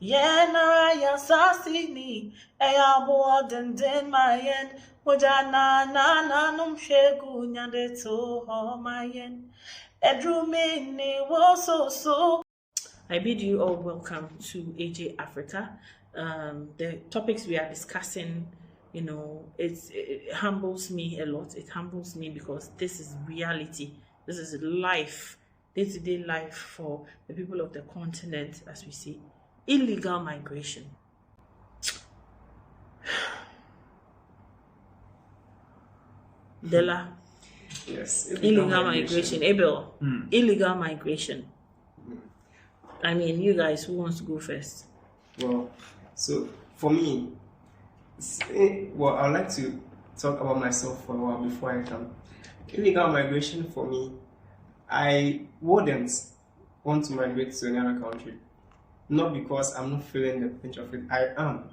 Yenara ya sasini, eya bo den mayen, mojana na num shegu nyande to ho mayen. Edrumini wo so. I bid you all welcome to AJ Africa. The topics we are discussing, it humbles me a lot. It humbles me because this is reality. This is life, day-to-day life for the people of the continent, as we see. Illegal migration. Della. Yes. Illegal migration. Abel. Illegal migration. I mean, you guys, who wants to go first? Well, so for me, I'd like to talk about myself for a while before I come. Illegal migration for me, I wouldn't want to migrate to another country. Not because I'm not feeling the pinch of it. I am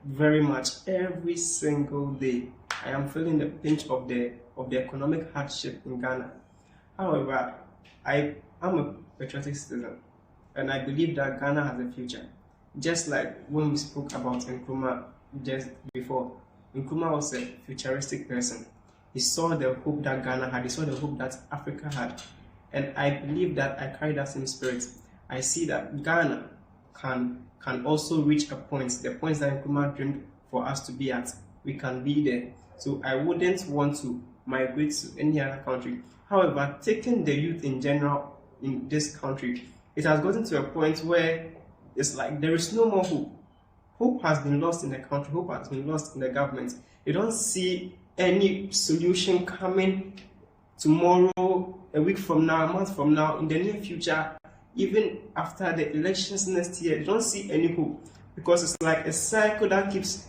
very much every single day. I am feeling the pinch of the economic hardship in Ghana. However, I am a patriotic citizen, and I believe that Ghana has a future. Just like when we spoke about Nkrumah just before, Nkrumah was a futuristic person. He saw the hope that Ghana had, he saw the hope that Africa had. And I believe that I carry that same spirit. I see that Ghana can also reach a point, the points that Nkrumah dreamed for us to be at. We can be there. So I wouldn't want to migrate to any other country. However, taking the youth in general in this country, it has gotten to a point where it's like there is no more hope. Hope has been lost in the country. Hope has been lost in the government. You don't see any solution coming tomorrow, a week from now, a month from now, in the near future, even after the elections next year. You don't see any hope because it's like a cycle that keeps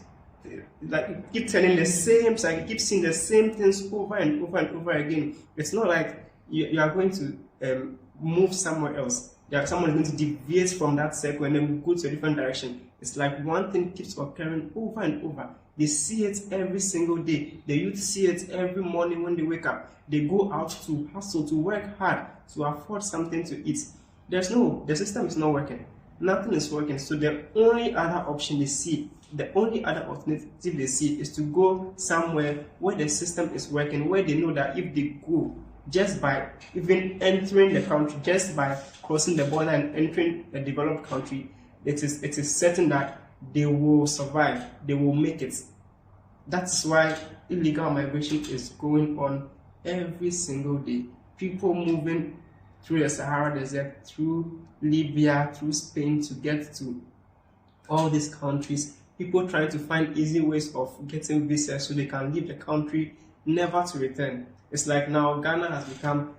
turning the same cycle, keep seeing the same things over and over and over again. It's not like you are going to move somewhere else. Someone is going to deviate from that circle and then go to a different direction. It's like one thing keeps occurring over and over. They see it every single day. The youth see it every morning when they wake up. They go out to hustle, to work hard, to afford something to eat. The system is not working. Nothing is working. So the only other option they see, the only other alternative they see is to go somewhere where the system is working, where they know that if they go, just by even entering the country, just by crossing the border and entering a developed country, it is certain that they will survive, they will make it. That's why illegal migration is going on every single day. People moving through the Sahara Desert, through Libya, through Spain to get to all these countries. People trying to find easy ways of getting visas so they can leave the country, never to return. It's like now Ghana has become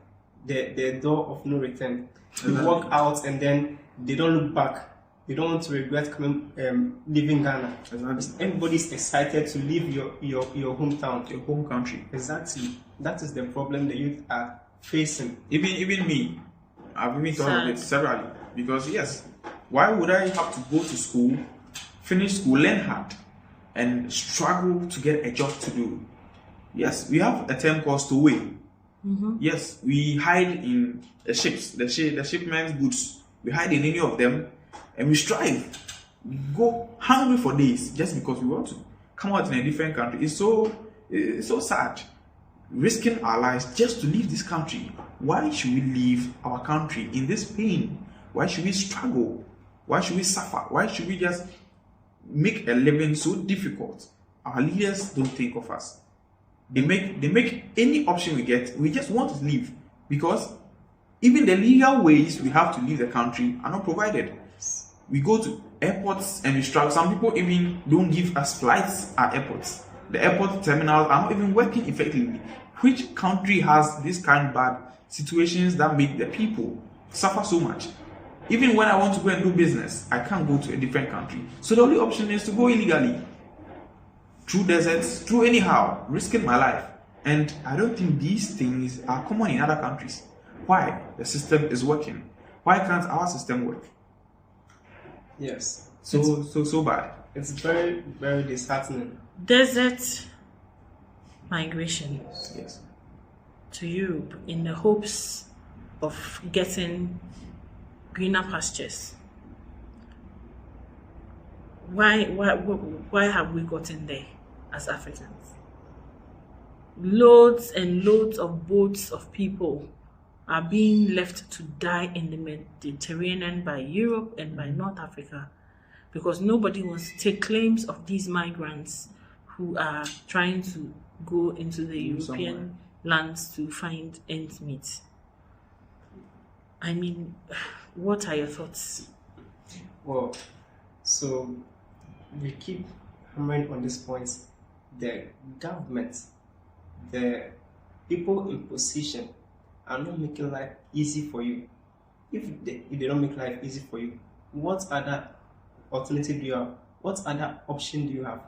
the door of no return. You walk out and then they don't look back. You don't want to regret leaving Ghana. Exactly. Everybody's excited to leave your hometown, your home country. Exactly. That is the problem the youth are facing. Even me, I've even thought of it severally. Because yes, why would I have to go to school, finish school, learn hard, and struggle to get a job to do? Yes, we have a term called stowaway. Mm-hmm. Yes, we hide in the ships, the shipment's goods. We hide in any of them, and we strive. We go hungry for days just because we want to come out in a different country. It's so sad, risking our lives just to leave this country. Why should we leave our country in this pain? Why should we struggle? Why should we suffer? Why should we just make a living so difficult? Our leaders don't think of us. They make any option we get. We just want to leave because even the legal ways we have to leave the country are not provided. We go to airports and we struggle. Some people even don't give us flights at airports. The airport terminals are not even working effectively. Which country has this kind of bad situations that make the people suffer so much? Even when I want to go and do business, I can't go to a different country. So the only option is to go illegally. Through deserts, through anyhow, risking my life. And I don't think these things are common in other countries. Why? The system is working. Why can't our system work? Yes. So bad. It's very, very disheartening. Desert migration. Yes. To Europe in the hopes of getting greener pastures. why have we gotten there as Africans? Loads and loads of boats of people are being left to die in the Mediterranean by Europe and by North Africa because nobody wants to take claims of these migrants who are trying to go into the European lands to find ends meet. I mean, what are your thoughts? Well, so we keep hammering on this point. The government, the people in position are not making life easy for you. If they don't make life easy for you, what other alternative do you have? What other option do you have?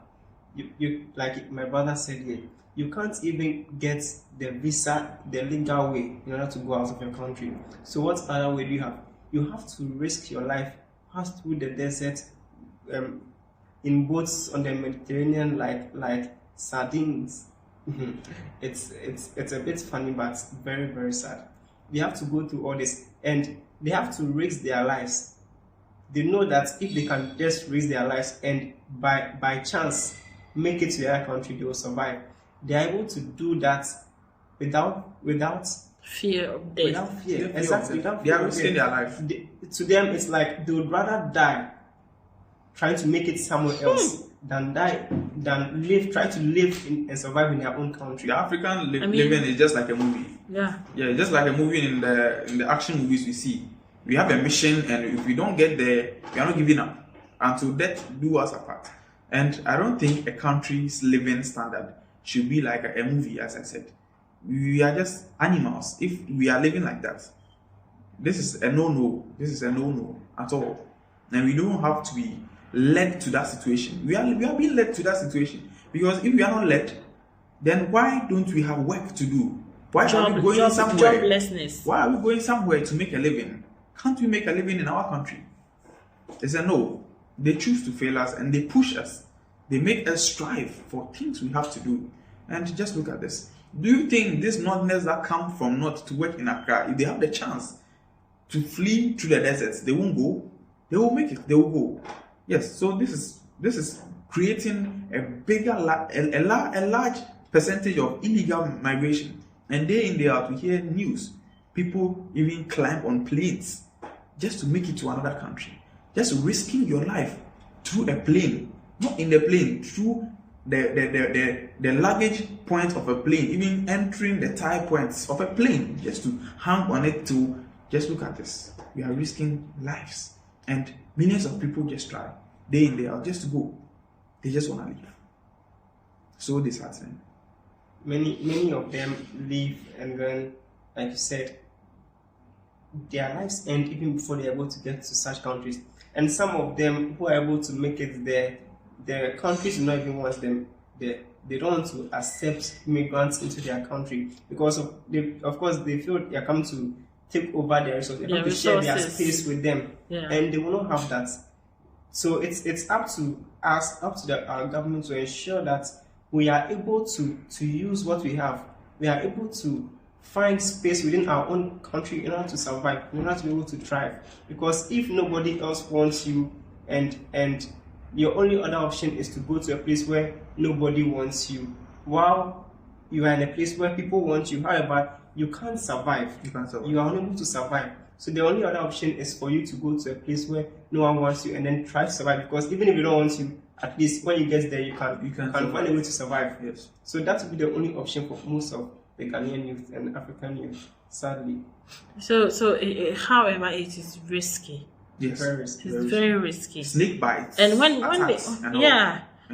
You like my brother said here, you can't even get the visa the legal way in order to go out of your country. So what other way do you have? You have to risk your life, pass through the desert, in boats on the Mediterranean like sardines. It's a bit funny, but very, very sad. They have to go through all this, and they have to risk their lives. They know that if they can just risk their lives and by chance make it to their country, they will survive. They are able to do that without fear of death. Without fear, exactly. They are risking their life. To them, it's like they would rather die trying to make it somewhere else than try to live and survive in their own country. The African living is just like a movie. Yeah, just like a movie in the action movies we see. We have a mission, and if we don't get there, we are not giving up until death do us apart. And I don't think a country's living standard should be like a movie, as I said. We are just animals if we are living like that. This is a no-no. This is a no-no at all. And we don't have to be led to that situation. We are being led to that situation. Because if we are not led, then why don't we have work to do? Why are we going somewhere? Joblessness. Why are we going somewhere to make a living? Can't we make a living in our country? It's a no. They choose to fail us and they push us. They make us strive for things we have to do. And just look at this. Do you think these northerners that come from north to work in Accra, if they have the chance to flee through the deserts, they won't go? They will make it. They will go. Yes. So this is creating a large percentage of illegal migration. And day in day out, we hear news. People even climb on planes just to make it to another country. Just risking your life through a plane. Not in the plane, through the luggage point of a plane, even entering the tie points of a plane, just to hang on it to just look at this. We are risking lives. And millions of people just try, day in, day out, just to go. They just want to leave. So disheartening. Many of them leave, and then, like you said, their lives end even before they're able to get to such countries. And some of them who are able to make it there, the countries do not even want them. They don't want to accept migrants into their country because of course they feel they are coming to take over their resources. They have to share their space with them, and they will not have that. So it's up to us, our government, to ensure that we are able to use what we have. We are able to find space within our own country in order to survive, in order to be able to thrive. Because if nobody else wants you, and your only other option is to go to a place where nobody wants you, while you are in a place where people want you, however, you can't survive. You are unable to survive. So the only other option is for you to go to a place where no one wants you and then try to survive. Because even if you don't want you, at least when you get there, you can find a way to survive. Yes. So that would be the only option for most of the Ghanaian youth and African youth, sadly. So however, it is risky. Yes. Very risky. It's very risky. Snake bites. And when they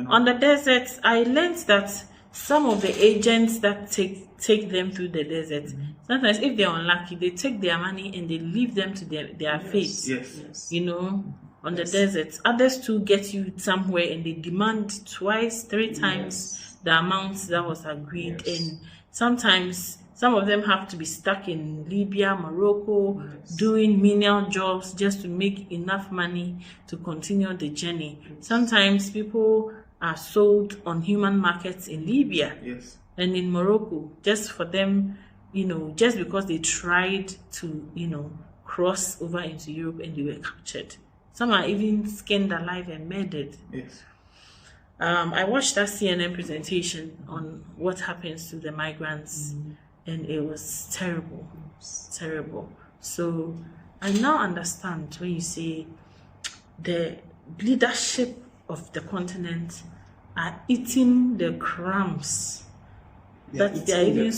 on the deserts, I learned that some of the agents that take them through the desert, sometimes if they're unlucky, they take their money and they leave them to their fate. Yes. You know, on the desert. Others too get you somewhere and they demand twice, 3 times the amount that was agreed. And sometimes some of them have to be stuck in Libya, Morocco, doing menial jobs just to make enough money to continue the journey. Sometimes people are sold on human markets in Libya and in Morocco just for them, just because they tried to, cross over into Europe and they were captured. Some are even skinned alive and murdered. Yes. I watched that CNN presentation on what happens to the migrants, and it was terrible, terrible. So I now understand when you say the leadership of the continent are eating the crumbs that they are even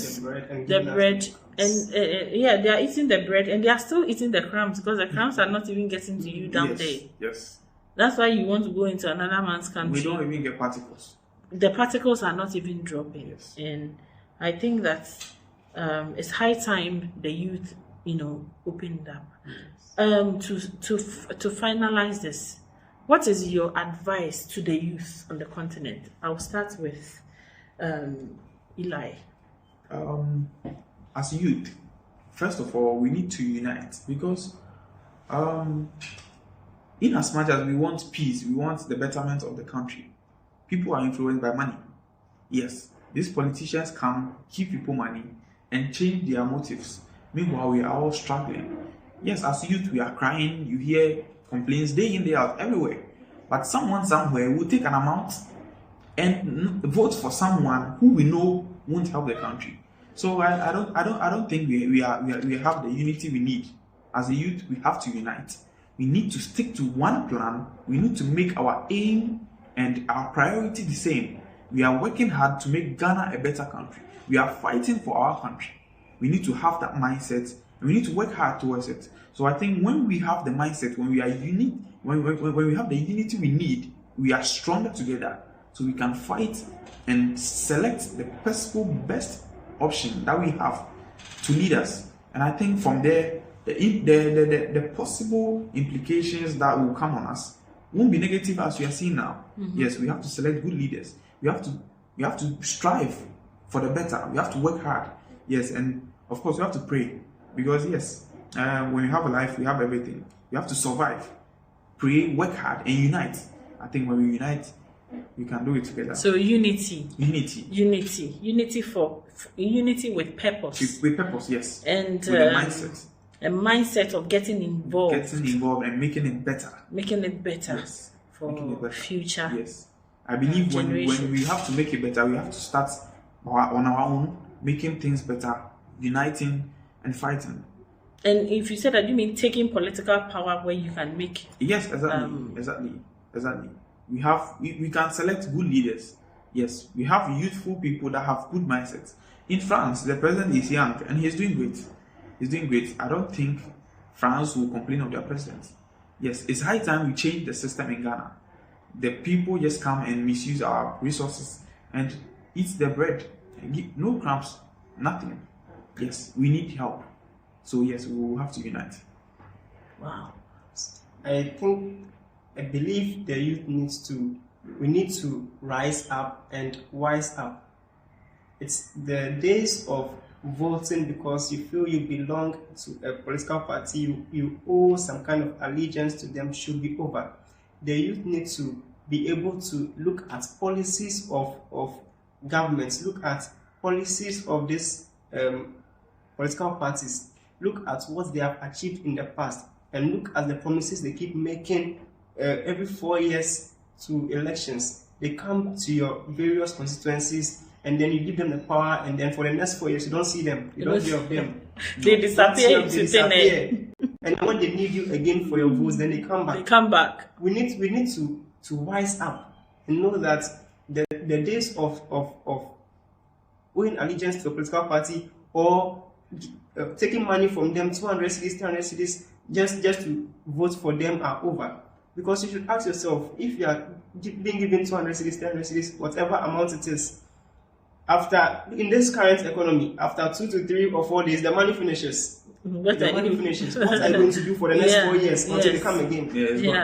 the bread and they are eating the bread, and they are still eating the crumbs because the crumbs are not even getting to you down there. Yes. That's why you want to go into another man's country. We don't even get particles. The particles are not even dropping. Yes. And I think that it's high time the youth, opened up. Yes. To finalize this, what is your advice to the youth on the continent? I'll start with Eli. As youth, first of all, we need to unite because in as much as we want peace, we want the betterment of the country, people are influenced by money. Yes, these politicians come, give people money, and change their motives. Meanwhile, we are all struggling. Yes, as youth, we are crying. You hear complaints day in, day out, everywhere. But someone somewhere will take an amount and vote for someone who we know won't help the country. So I don't think we have the unity we need. As a youth, we have to unite. We need to stick to one plan. We need to make our aim and our priority the same. We are working hard to make Ghana a better country. We are fighting for our country. We need to have that mindset, and we need to work hard towards it. So I think when we have the mindset, when we are unique, when we have the unity we need, we are stronger together. So we can fight and select the possible best option that we have to lead us. And I think from there, the possible implications that will come on us won't be negative as we are seeing now. Yes, we have to select good leaders. We have to strive for the better. We have to work hard. Yes, and of course we have to pray because yes, when we have a life, we have everything. We have to survive, pray, work hard, and unite. I think when we unite, we can do it together. So unity with purpose. With purpose, yes. And with a mindset. A mindset of getting involved and making it better. Yes. For future. Yes. I believe when we have to make it better, we have to start on our own, making things better, uniting and fighting. And if you said that, you mean taking political power where you can make. Yes, exactly. We can select good leaders. Yes, we have youthful people that have good mindsets. In France, the president is young and he's doing great. I don't think France will complain of their president. Yes, it's high time we change the system in Ghana. The people just come and misuse our resources and eat the bread. No crumbs, nothing. Yes, we need help. So yes, we will have to unite. Wow. I believe the youth we need to rise up and wise up. It's the days of voting because you feel you belong to a political party, you owe some kind of allegiance to them should be over. The youth need to be able to look at policies of governments, look at policies of these political parties, look at what they have achieved in the past, and look at the promises they keep making every 4 years to elections. They come to your various constituencies and then you give them the power, and then for the next 4 years you don't see them, you don't hear of them. They disappear into thin air. And when they need you again for your votes, then they come back. We need to wise up and know that the days of owing allegiance to a political party or taking money from them, 200 cities, 300 cities, just to vote for them are over. Because you should ask yourself, if you are being given 200 cities, 300 cities, whatever amount it is, in this current economy, after 2 to 3 or 4 days, the money finishes. What are you going to do for the next 4 years until they come again?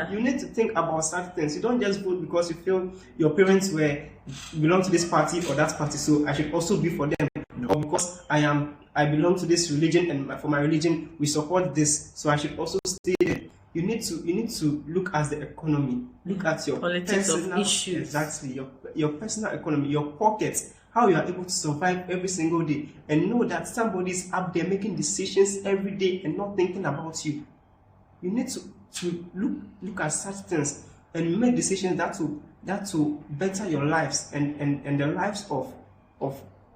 You need to think about such things. You don't just vote because you feel your parents belong to this party or that party, so I should also be for them. Or because I belong to this religion and for my religion we support this, so I should also stay there. You need to look at the economy, look at your personal issues. Exactly, your personal economy, your pockets, how you are able to survive every single day, and know that somebody's up there making decisions every day and not thinking about you. You need to look at such things and make decisions that will better your lives and the lives of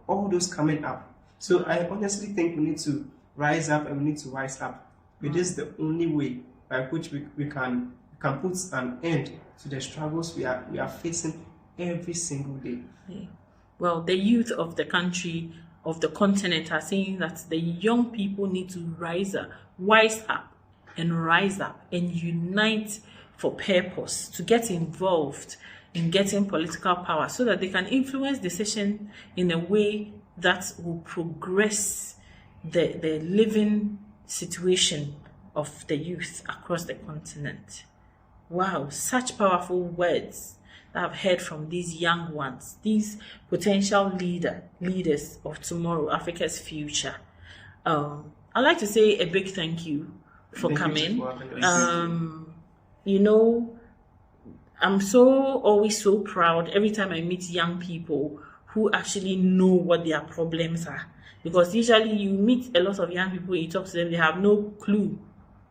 all those coming up. So I honestly think we need to rise up and we need to rise up. It is the only way by which we can put an end to the struggles we are facing every single day. Yeah. Well, the youth of the country, of the continent, are saying that the young people need to wise up and unite for purpose, to get involved in getting political power so that they can influence decision in a way that will progress the living situation of the youth across the continent. Wow, such powerful words that I've heard from these young ones, these potential leaders of tomorrow, Africa's future. I'd like to say a big thank you for coming. You know, I'm always so proud every time I meet young people who actually know what their problems are. Because usually you meet a lot of young people, you talk to them, they have no clue.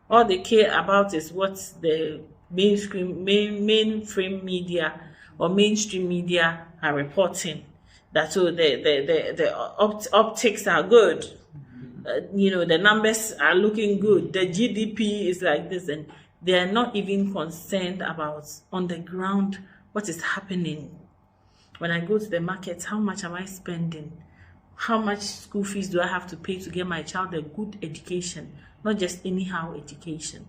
All they care about is what the mainstream media or mainstream media are reporting. That so the optics are good. The numbers are looking good. The GDP is like this, and they are not even concerned about on the ground what is happening. When I go to the market, how much am I spending? How much school fees do I have to pay to get my child a good education, not just anyhow education?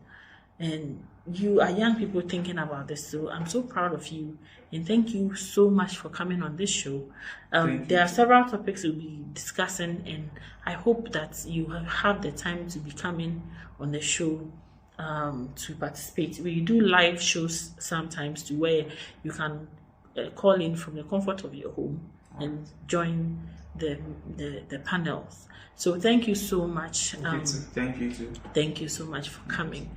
And you are young people thinking about this, so I'm so proud of you, and thank you so much for coming on this show. There are several topics we'll be discussing, and I hope that you have the time to be coming on the show to participate. We do live shows sometimes to where you can call in from the comfort of your home and join the panels. So thank you so much. Thank you too. Thank you so much for coming.